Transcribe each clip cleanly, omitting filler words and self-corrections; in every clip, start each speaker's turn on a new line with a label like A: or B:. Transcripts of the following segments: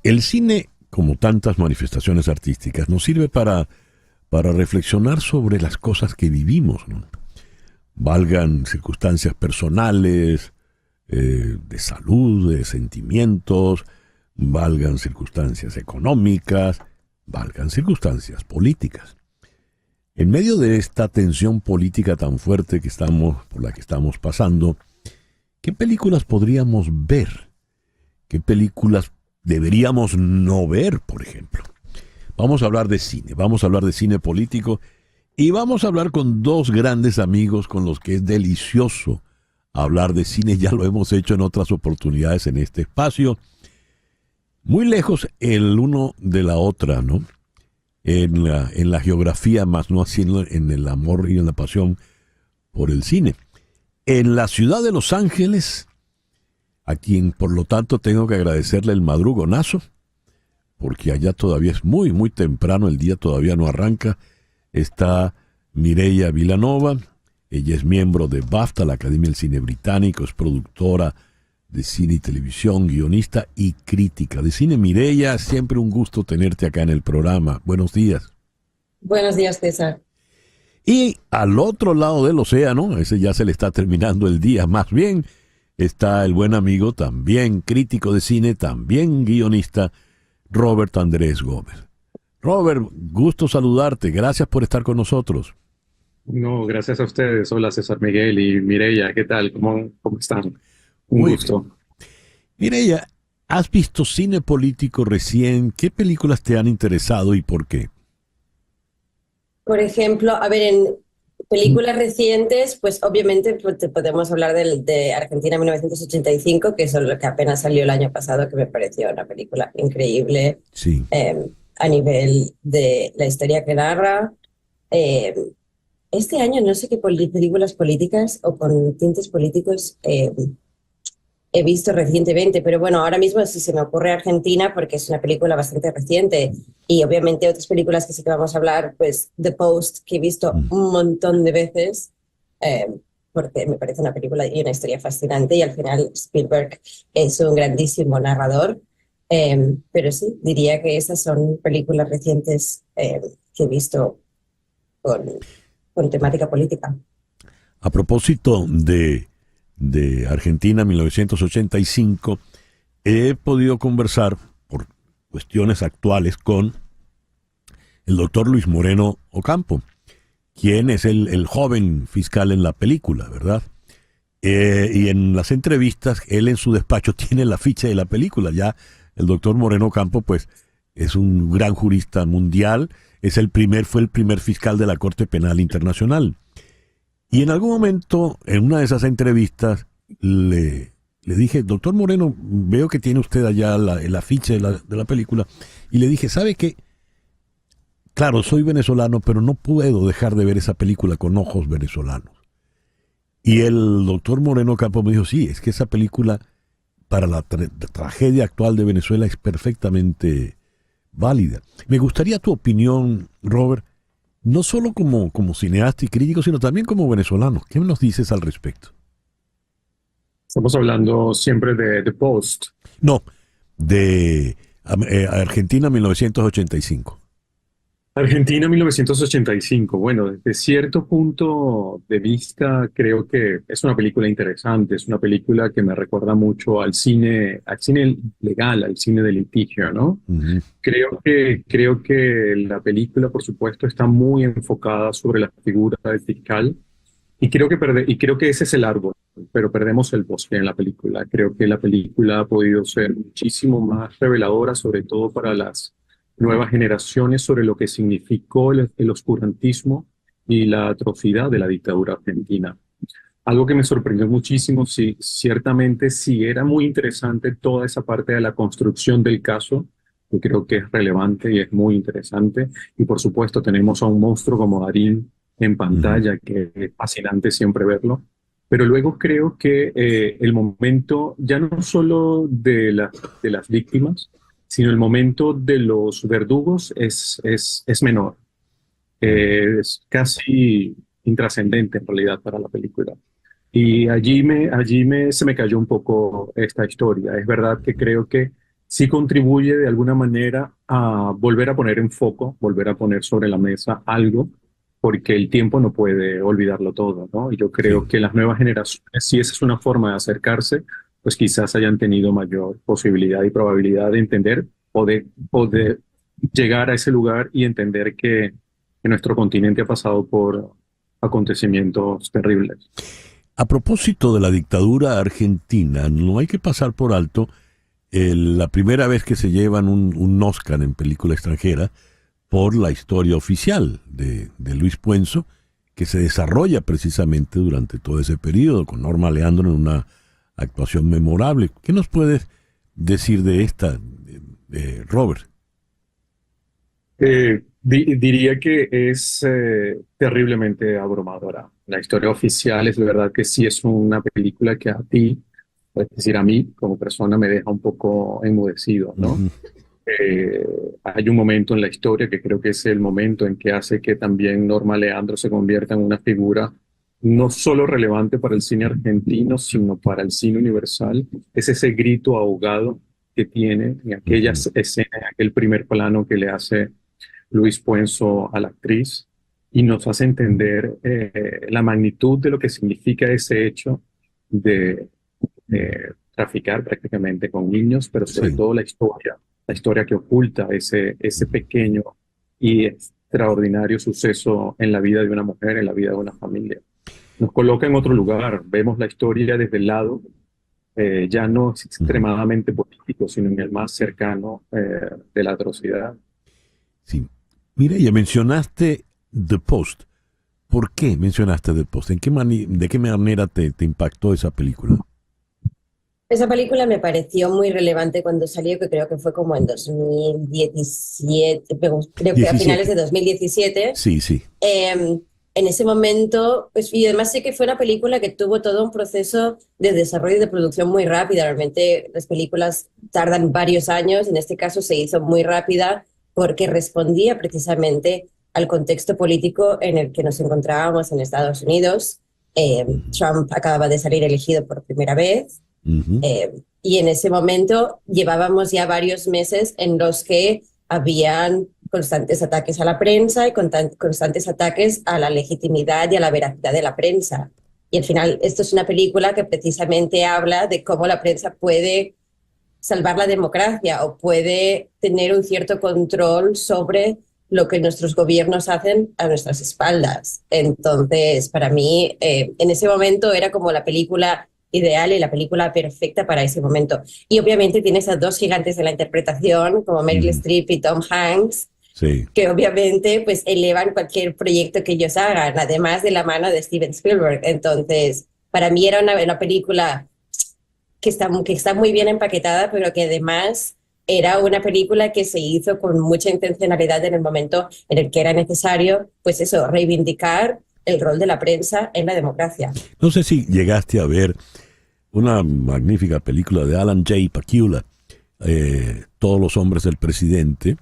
A: El cine, como tantas manifestaciones artísticas, nos sirve para reflexionar sobre las cosas que vivimos, ¿no? Valgan circunstancias personales, de salud, de sentimientos, valgan circunstancias económicas, valgan circunstancias políticas. En medio de esta tensión política tan fuerte por la que estamos pasando, ¿qué películas podríamos ver? ¿Qué películas deberíamos no ver, por ejemplo? Vamos a hablar de cine, vamos a hablar de cine político y vamos a hablar con dos grandes amigos con los que es delicioso hablar de cine. Ya lo hemos hecho en otras oportunidades en este espacio. Muy lejos el uno de la otra, ¿no? En la geografía, más no así en el amor y en la pasión por el cine. En la ciudad de Los Ángeles, a quien por lo tanto tengo que agradecerle el madrugonazo, porque allá todavía es muy, muy temprano, el día todavía no arranca, está Mireia Vilanova. Ella es miembro de BAFTA, la Academia del Cine Británico, es productora de cine y televisión, guionista y crítica de cine. Mireia, siempre un gusto tenerte acá en el programa. Buenos días.
B: Buenos días, César.
A: Y al otro lado del océano, ese ya se le está terminando el día, más bien, está el buen amigo, también crítico de cine, también guionista, Robert Andrés Gómez. Robert, gusto saludarte, gracias por estar con nosotros.
C: No, gracias a ustedes. Hola César Miguel y Mireya, ¿qué tal? ¿Cómo están? Un
A: Muy bien.
C: gusto.
A: Mireia, ¿has visto cine político recién? ¿Qué películas te han interesado y por qué?
B: Por ejemplo, a ver, en películas recientes, pues obviamente pues, podemos hablar de Argentina 1985, que es lo que apenas salió el año pasado, que me pareció una película increíble
A: Sí.
B: a nivel de la historia que narra. Eh, este año no sé qué películas políticas o con tintes políticos he visto recientemente, pero bueno, ahora mismo si se me ocurre Argentina, porque es una película bastante reciente, y obviamente otras películas que sí que vamos a hablar, pues The Post, que he visto
A: Mm.
B: un montón de veces, eh, porque me parece una película y una historia fascinante, y al final Spielberg es un grandísimo narrador, pero sí, diría que esas son películas recientes que he visto con, con temática política.
A: A propósito de Argentina 1985, he podido conversar por cuestiones actuales con el doctor Luis Moreno Ocampo, quien es el joven fiscal en la película, ¿verdad? Y en las entrevistas, él en su despacho tiene la ficha de la película. Ya el doctor Moreno Ocampo, pues, es un gran jurista mundial, fue el primer fiscal de la Corte Penal Internacional. Y en algún momento, en una de esas entrevistas, le dije, doctor Moreno, veo que tiene usted allá el afiche de la película, y le dije, ¿sabe qué? Claro, soy venezolano, pero no puedo dejar de ver esa película con ojos venezolanos. Y el doctor Moreno Campo me dijo, sí, es que esa película para la tragedia actual de Venezuela es perfectamente válida. Me gustaría tu opinión, Robert, no solo como cineasta y crítico, sino también como venezolano. ¿Qué nos dices al respecto?
C: Estamos hablando siempre de The Post.
A: No, de Argentina 1985.
C: Argentina 1985. Bueno, desde cierto punto de vista, creo que es una película interesante. Es una película que me recuerda mucho al cine legal, al cine de litigio, ¿no?
A: Ujú.
C: Creo que la película, por supuesto, está muy enfocada sobre la figura del fiscal y creo que ese es el árbol, pero perdemos el bosque en la película. Creo que la película ha podido ser muchísimo más reveladora, sobre todo para las nuevas generaciones, sobre lo que significó el oscurantismo y la atrocidad de la dictadura argentina. Algo que me sorprendió muchísimo, sí, ciertamente sí era muy interesante toda esa parte de la construcción del caso, que creo que es relevante y es muy interesante. Y por supuesto tenemos a un monstruo como Darín en
A: Ujú.
C: pantalla, que es fascinante siempre verlo. Pero luego creo que el momento, ya no solo de las víctimas, sino el momento de los verdugos es menor. Es casi intrascendente en realidad para la película. Y se me cayó un poco esta historia. Es verdad que creo que sí contribuye de alguna manera a volver a poner en foco, volver a poner sobre la mesa algo, porque el tiempo no puede olvidarlo todo, ¿no? Y yo creo
A: Sí.
C: que las nuevas generaciones, si esa es una forma de acercarse, pues quizás hayan tenido mayor posibilidad y probabilidad de entender o de llegar a ese lugar y entender que nuestro continente ha pasado por acontecimientos terribles.
A: A propósito de la dictadura argentina, no hay que pasar por alto la primera vez que se llevan un Oscar en película extranjera por la historia oficial de Luis Puenzo, que se desarrolla precisamente durante todo ese periodo, con Norma Leandro en una actuación memorable. ¿Qué nos puedes decir de esta, Robert?
C: Diría que es terriblemente abrumadora. La historia oficial es de verdad que sí es una película que a ti, es decir, a mí como persona me deja un poco enmudecido, ¿no?
A: Ujú.
C: Eh, Hay un momento en la historia que creo que es el momento en que hace que también Norma Leandro se convierta en una figura no solo relevante para el cine argentino, sino para el cine universal. Es ese grito ahogado que tiene en aquellas
A: Ujú.
C: escenas, en aquel primer plano que le hace Luis Puenzo a la actriz y nos hace entender la magnitud de lo que significa ese hecho de traficar prácticamente con niños, pero sobre
A: Sí.
C: todo la historia que oculta ese pequeño y extraordinario suceso en la vida de una mujer, en la vida de una familia. Nos coloca en otro lugar, vemos la historia desde el lado, ya no es
A: Ujú.
C: extremadamente político, sino en el más cercano de la atrocidad.
A: Sí. Mira, ya mencionaste The Post. ¿Por qué mencionaste The Post? ¿De qué manera te impactó esa película?
B: Esa película me pareció muy relevante cuando salió, que creo que fue como en 2017, pero creo que a finales
A: 17.
B: de 2017.
A: Sí, sí.
B: En ese momento, pues, y además sé que fue una película que tuvo todo un proceso de desarrollo y de producción muy rápida. Realmente las películas tardan varios años, en este caso se hizo muy rápida porque respondía precisamente al contexto político en el que nos encontrábamos en Estados Unidos.
A: Ujú.
B: Trump acababa de salir elegido por primera vez.
A: Ujú.
B: Y en ese momento llevábamos ya varios meses en los que habían constantes ataques a la prensa y constantes ataques a la legitimidad y a la veracidad de la prensa. Y al final, esto es una película que precisamente habla de cómo la prensa puede salvar la democracia o puede tener un cierto control sobre lo que nuestros gobiernos hacen a nuestras espaldas. Entonces, para mí, en ese momento era como la película ideal y la película perfecta para ese momento. Y obviamente tienes a dos gigantes de la interpretación, como Meryl
A: Ujú.
B: Streep y Tom Hanks,
A: Sí.
B: que obviamente pues elevan cualquier proyecto que ellos hagan, además de la mano de Steven Spielberg. Entonces, para mí era una película que está muy bien empaquetada, pero que además era una película que se hizo con mucha intencionalidad en el momento en el que era necesario, pues eso, reivindicar el rol de la prensa en la democracia.
A: No sé si llegaste a ver una magnífica película de Alan J. Pakula, Todos los hombres del presidente,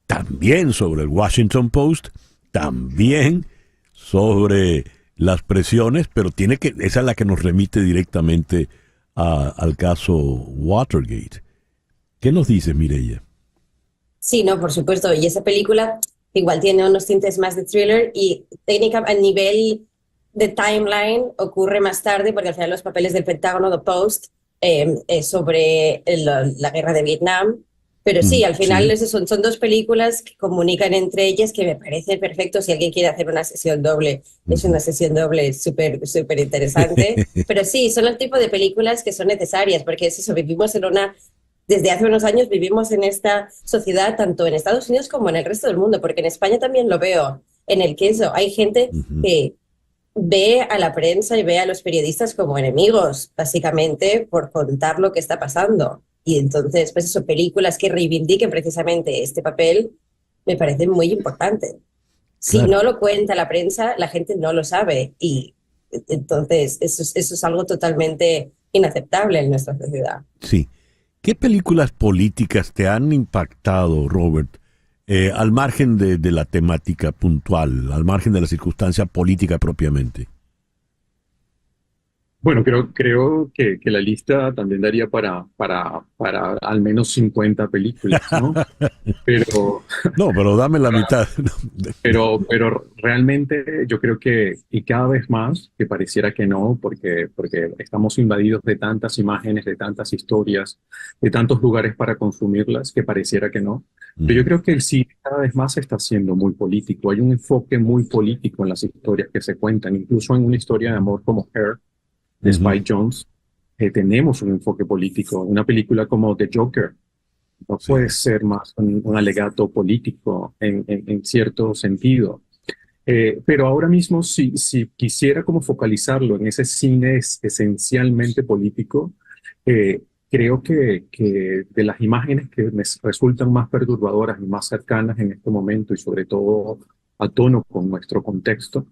A: también sobre el Washington Post, también sobre las presiones, pero esa es la que nos remite directamente al caso Watergate. ¿Qué nos dices, Mireia?
B: Sí, no, por supuesto. Y esa película igual tiene unos tintes más de thriller y técnica a nivel de timeline ocurre más tarde porque al final los papeles del Pentágono, The Post, es sobre la guerra de Vietnam. Pero sí, al final
A: Sí.
B: son dos películas que comunican entre ellas que me parece perfecto si alguien quiere hacer una sesión doble. Es una
A: Ujú.
B: sesión doble súper, súper interesante. Pero sí, son el tipo de películas que son necesarias porque es eso, vivimos en una desde hace unos años vivimos en esta sociedad, tanto en Estados Unidos como en el resto del mundo, porque en España también lo veo, en el que eso, hay gente
A: Ujú.
B: que ve a la prensa y ve a los periodistas como enemigos, básicamente, por contar lo que está pasando. Y entonces, pues eso, películas que reivindiquen precisamente este papel me parecen muy importantes. Si
A: Claro,
B: no lo cuenta la prensa, la gente no lo sabe. Y entonces, eso es algo totalmente inaceptable en nuestra sociedad.
A: sí. ¿Qué películas políticas te han impactado, Robert, al margen de la temática puntual, al margen de la circunstancia política propiamente?
C: Bueno, creo que la lista también daría para al menos 50 películas, ¿no? Pero,
A: No, pero dame la mitad.
C: pero realmente yo creo que, y cada vez más, que pareciera que no, porque estamos invadidos de tantas imágenes, de tantas historias, de tantos lugares para consumirlas, que pareciera que no. Pero yo
A: Ujú.
C: creo que el cine cada vez más está siendo muy político. Hay un enfoque muy político en las historias que se cuentan, incluso en una historia de amor como Her, de
A: Ujú.
C: Spike Jonze, tenemos un enfoque político. Una película como The Joker no puede
A: Sí.
C: ser más un alegato político en cierto sentido. Pero ahora mismo, si quisiera como focalizarlo en ese cine esencialmente político, creo que de las imágenes que me resultan más perturbadoras y más cercanas en este momento y sobre todo a tono con nuestro contexto,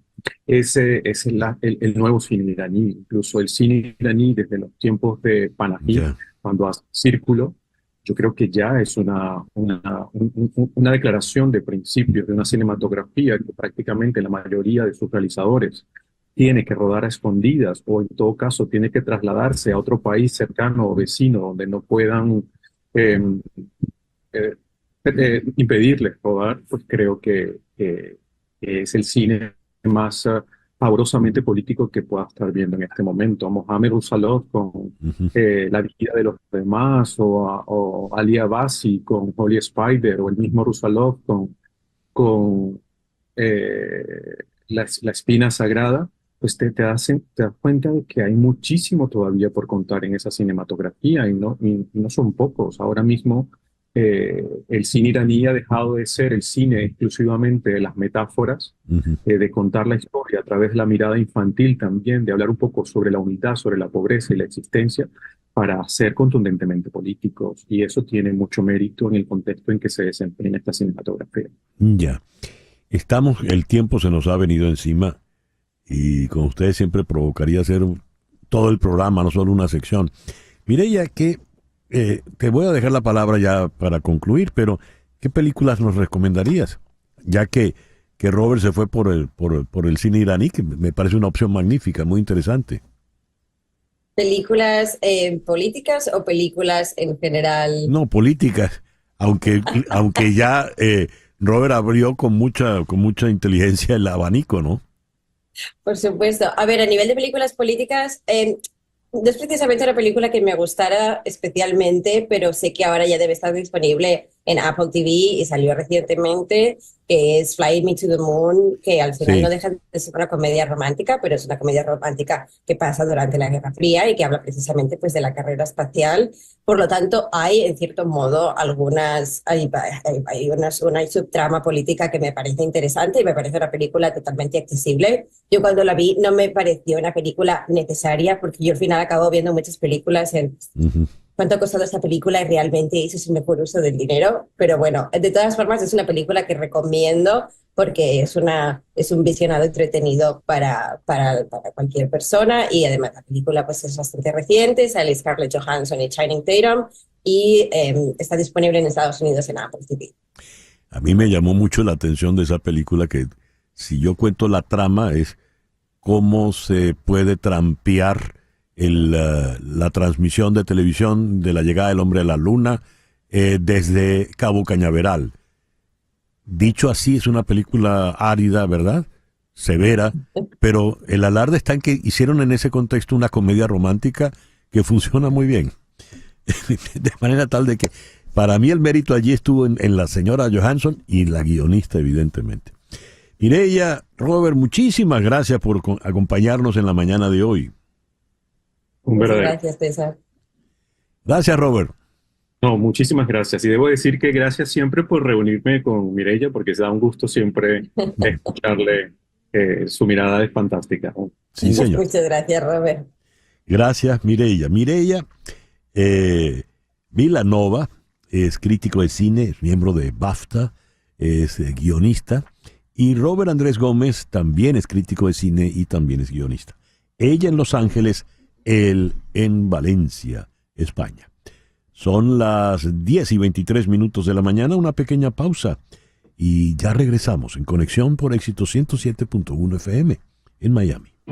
C: ese es el nuevo cine iraní. Incluso el cine iraní desde los tiempos de Panahi,
A: Ya.
C: cuando hace Círculo, yo creo que ya es una declaración de principios de una cinematografía que prácticamente la mayoría de sus realizadores tiene que rodar a escondidas o en todo caso tiene que trasladarse a otro país cercano o vecino donde no puedan eh, eh, impedirles rodar, pues creo que es el cine más paurosamente político que pueda estar viendo en este momento. Mohamed Rusalov con
A: Ujú.
C: La vida de los demás, o Ali Abbasi con Holy Spider, o el mismo Rusalov con la espina sagrada, pues te das cuenta de que hay muchísimo todavía por contar en esa cinematografía y no son pocos. Ahora mismo el cine iraní ha dejado de ser el cine exclusivamente de las metáforas,
A: Ujú.
C: de contar la historia a través de la mirada infantil también, de hablar un poco sobre la unidad, sobre la pobreza y la existencia, para ser contundentemente políticos. Y eso tiene mucho mérito en el contexto en que se desempeña esta cinematografía.
A: Ya. El tiempo se nos ha venido encima y con ustedes siempre provocaría hacer todo el programa, no solo una sección. Mireya, que te voy a dejar la palabra ya para concluir, pero ¿qué películas nos recomendarías? Ya que Robert se fue por el cine iraní, que me parece una opción magnífica, muy interesante.
B: ¿Películas políticas o películas en general?
A: No, políticas, aunque ya Robert abrió con mucha inteligencia el abanico, ¿no?
B: Por supuesto. A ver, a nivel de películas políticas, no es precisamente una película que me gustara especialmente, pero sé que ahora ya debe estar disponible en Apple TV y salió recientemente, que es Fly Me to the Moon, que al final no
A: Sí.
B: deja de ser una comedia romántica, pero es una comedia romántica que pasa durante la Guerra Fría y que habla precisamente pues, de la carrera espacial. Por lo tanto, hay en cierto modo hay una subtrama política que me parece interesante y me parece una película totalmente accesible. Yo cuando la vi no me pareció una película necesaria porque yo al final acabo viendo muchas películas en
A: Ujú.
B: cuánto ha costado esta película y realmente hizo un mejor uso del dinero. Pero bueno, de todas formas es una película que recomiendo porque es un visionado entretenido para cualquier persona y además la película pues es bastante reciente, sale Scarlett Johansson y Channing Tatum y está disponible en Estados Unidos en Apple TV.
A: A mí me llamó mucho la atención de esa película que, si yo cuento la trama, es cómo se puede trampear la transmisión de televisión de la llegada del hombre a la luna desde Cabo Cañaveral. Dicho así, es una película árida, ¿verdad? Severa, pero el alarde está en que hicieron en ese contexto una comedia romántica que funciona muy bien. De manera tal de que para mí el mérito allí estuvo en la señora Johansson y la guionista, evidentemente. Mireya, Robert, muchísimas gracias por acompañarnos en la mañana de hoy.
C: Un
B: Muchas
C: verdadero.
B: gracias, César.
A: Gracias, Robert.
C: No, muchísimas gracias. Y debo decir que gracias siempre por reunirme con Mireia, porque se da un gusto siempre escucharle. Su mirada es fantástica.
A: Sí,
C: Un gusto.
A: señor.
B: Muchas gracias, Robert.
A: Gracias, Mireya. Mireya Vilanova es crítico de cine, es miembro de BAFTA, es guionista. Y Robert Andrés Gómez también es crítico de cine y también es guionista. Ella en Los Ángeles, él en Valencia, España. Son las 10:23 de la mañana, una pequeña pausa. Y ya regresamos en Conexión por Éxito 107.1 FM en Miami.